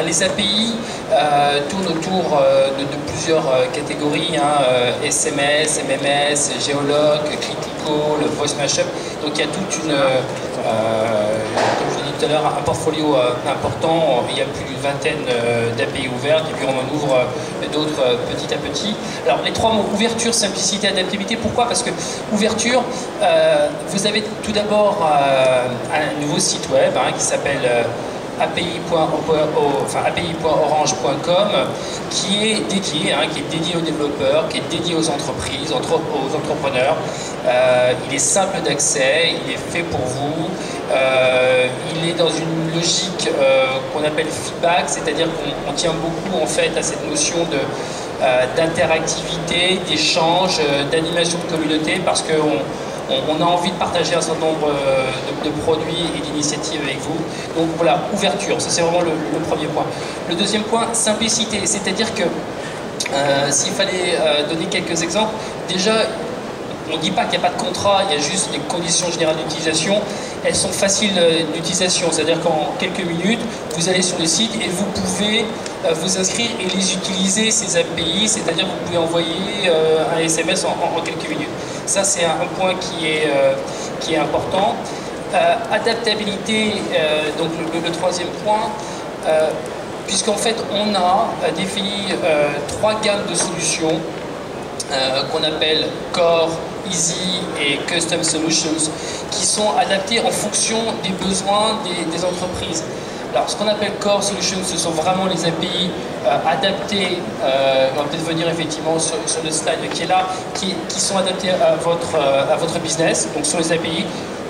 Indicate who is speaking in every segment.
Speaker 1: Les API tournent autour de plusieurs catégories, SMS, MMS, Geolog, Click-to-Call, Voice Mashup. Donc il y a toute une, comme je l'ai dit tout à l'heure, un portfolio important. Il y a plus d'une vingtaine d'API ouvertes et puis on en ouvre d'autres petit à petit. Alors les trois mots, ouverture, simplicité, adaptabilité. Pourquoi? Parce que ouverture, vous avez tout d'abord un nouveau site web qui s'appelle api.orange.com qui est dédié aux développeurs, qui est dédié aux entreprises, aux entrepreneurs. Il est simple d'accès, il est fait pour vous. Il est dans une logique qu'on appelle feedback, c'est-à-dire qu'on tient beaucoup en fait à cette notion d'interactivité, d'échange, d'animation de communauté, parce qu'on a envie de partager un certain nombre de produits et d'initiatives avec vous. Donc voilà, ouverture, ça c'est vraiment le premier point. Le deuxième point, simplicité, c'est-à-dire que s'il fallait donner quelques exemples, déjà, on ne dit pas qu'il n'y a pas de contrat, il y a juste des conditions générales d'utilisation. Elles sont faciles d'utilisation, c'est-à-dire qu'en quelques minutes, vous allez sur le site et vous pouvez vous inscrire et les utiliser, ces API, c'est-à-dire que vous pouvez envoyer un SMS en quelques minutes. Ça, c'est un point qui est important. Adaptabilité, donc le troisième point, puisqu'en fait, on a défini trois gammes de solutions qu'on appelle Core, Easy et Custom Solutions, qui sont adaptées en fonction des besoins des entreprises. Alors, ce qu'on appelle Core Solutions, ce sont vraiment les API adaptées, on va peut-être venir effectivement sur le slide qui est là, qui sont adaptées à votre business, donc sur les API,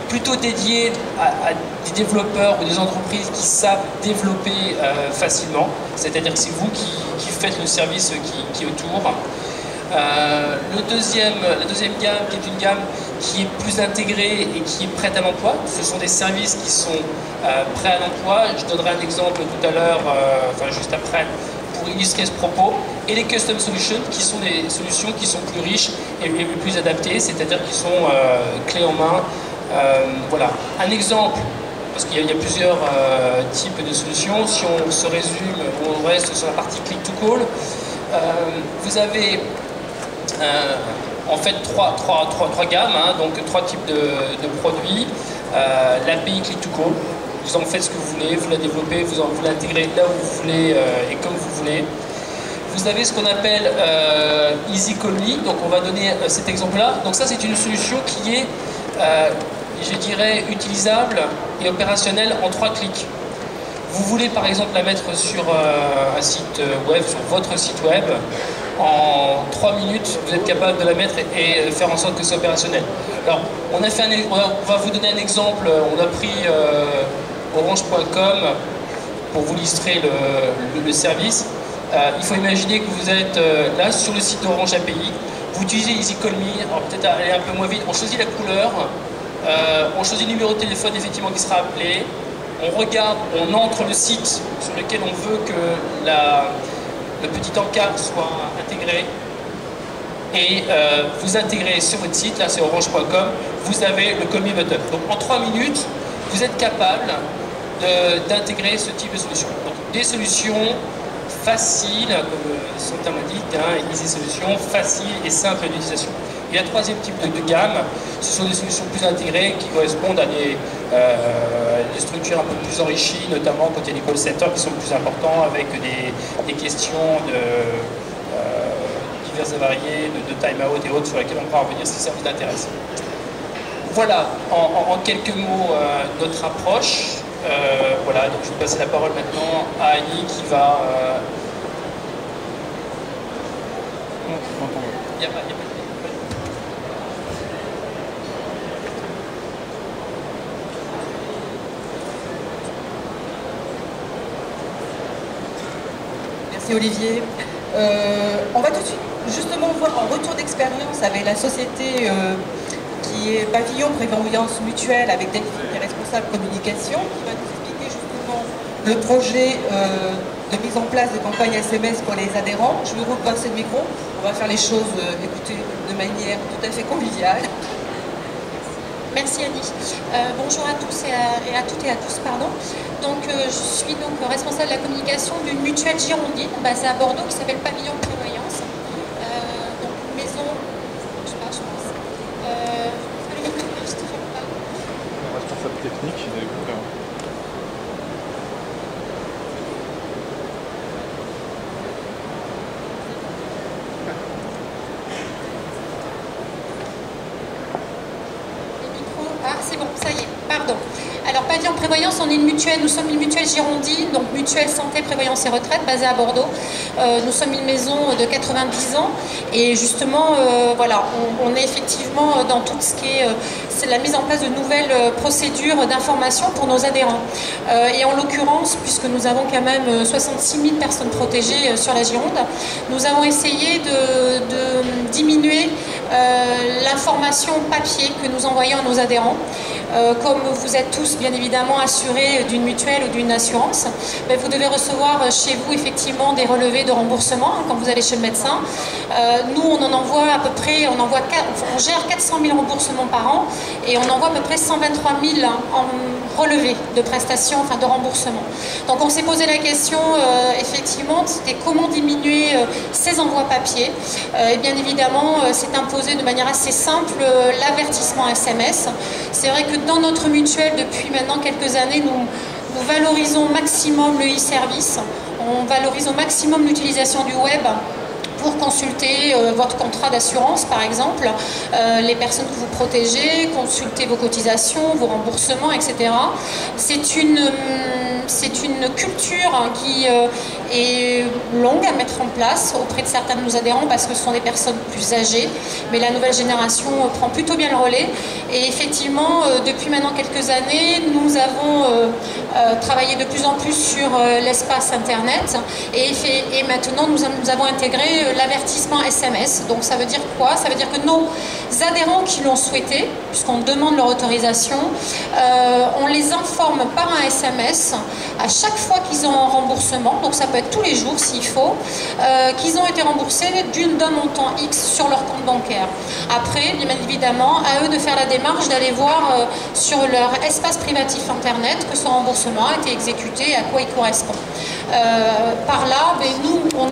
Speaker 1: plutôt dédiées à des développeurs ou des entreprises qui savent développer facilement, c'est-à-dire que c'est vous qui faites le service qui est autour. La deuxième gamme, qui est une gamme qui est plus intégrée et qui est prête à l'emploi, ce sont des services qui sont prêts à l'emploi. Je donnerai un exemple tout à l'heure, juste après, pour illustrer ce propos. Et les Custom Solutions, qui sont des solutions qui sont plus riches et plus adaptées, c'est-à-dire qui sont clés en main. Voilà. Un exemple, parce qu'il y a plusieurs types de solutions. Si on se résume, on reste sur la partie Click-to-Call, vous avez en fait trois gammes, donc trois types de produits. L'API Click-to-Call, vous en faites ce que vous voulez, vous la développez, vous l'intégrez là où vous voulez et comme vous voulez. Vous avez ce qu'on appelle Easy Call Me, donc on va donner cet exemple-là. Donc ça, c'est une solution qui est, je dirais, utilisable et opérationnelle en 3 clics. Vous voulez par exemple la mettre sur un site web, sur votre site web, en 3 minutes, vous êtes capable de la mettre et faire en sorte que c'est opérationnel. Alors, on va vous donner un exemple. On a pris orange.com pour vous illustrer le service. Il faut imaginer que vous êtes là sur le site d'Orange API. Vous utilisez Easy Call Me, alors peut-être aller un peu moins vite. On choisit la couleur, on choisit le numéro de téléphone effectivement qui sera appelé. On regarde, on entre le site sur lequel on veut que le petit encart soit intégré et vous intégrez sur votre site, là c'est orange.com, vous avez le Call Me button. Donc en 3 minutes, vous êtes capable d'intégrer ce type de solution. Donc des solutions faciles, comme son terme indique, easy solutions, faciles et simples d'utilisation. Et le troisième type de gamme, ce sont des solutions plus intégrées qui correspondent à des structures un peu plus enrichies, notamment côté des call centers qui sont plus importants avec des questions diverses et variées, de time-out et autres sur lesquelles on pourra revenir si ça vous intéresse. Voilà, en quelques mots, notre approche. Voilà, donc je vais passer la parole maintenant à Annie qui va... Il n'y a pas de...
Speaker 2: Merci Olivier. On va tout de suite justement voir en retour d'expérience avec la société qui est Pavillon Prévoyance Mutuelle avec Delphine qui est responsable communication, qui va nous expliquer justement le projet de mise en place de campagne SMS pour les adhérents. Je vais vous passer le micro. On va faire les choses, écoutez, de manière tout à fait conviviale.
Speaker 3: Merci Annie. Bonjour à tous et à toutes et à tous, pardon. Donc, je suis donc responsable de la communication d'une mutuelle girondine basée à Bordeaux qui s'appelle Pavillon Prévoyance. Donc, une maison, je sais pas, je pense.
Speaker 4: Responsable technique, il est ouvert.
Speaker 3: Ah, c'est bon, ça y est, pardon. Alors, Pavillon Prévoyance, on est une mutuelle, nous sommes une mutuelle girondine, donc mutuelle santé, prévoyance et retraite, basée à Bordeaux. Nous sommes une maison de 90 ans et justement, voilà, on est effectivement dans tout ce qui est c'est la mise en place de nouvelles procédures d'information pour nos adhérents. Et en l'occurrence, puisque nous avons quand même 66 000 personnes protégées sur la Gironde, nous avons essayé de diminuer l'information papier que nous envoyons à nos adhérents. Comme vous êtes tous bien évidemment assurés d'une mutuelle ou d'une assurance, vous devez recevoir chez vous effectivement des relevés de remboursement quand vous allez chez le médecin. Nous on en envoie à peu près, on gère 400 000 remboursements par an et on envoie à peu près 123 000 en relevés de prestations, enfin de remboursement. Donc on s'est posé la question effectivement, c'était comment diminuer ces envois papier. Et bien évidemment c'est imposé de manière assez simple l'avertissement SMS. C'est vrai que dans notre mutuelle, depuis maintenant quelques années, nous valorisons au maximum le e-service, on valorise au maximum l'utilisation du web pour consulter votre contrat d'assurance par exemple, les personnes que vous protégez, consulter vos cotisations, vos remboursements, etc. C'est une culture qui est longue à mettre en place auprès de certains de nos adhérents parce que ce sont des personnes plus âgées, mais la nouvelle génération prend plutôt bien le relais. Et effectivement, depuis maintenant quelques années, nous avons travaillé de plus en plus sur l'espace Internet et maintenant nous avons intégré l'avertissement SMS. Donc ça veut dire quoi? Ça veut dire que nos adhérents qui l'ont souhaité, puisqu'on demande leur autorisation, on les informe par un SMS à chaque fois qu'ils ont un remboursement, donc ça peut être tous les jours s'il faut, qu'ils ont été remboursés d'un montant X sur leur compte bancaire. Après, bien évidemment, à eux de faire la démarche d'aller voir sur leur espace privatif Internet que ce remboursement a été exécuté et à quoi il correspond. Par là, nous, on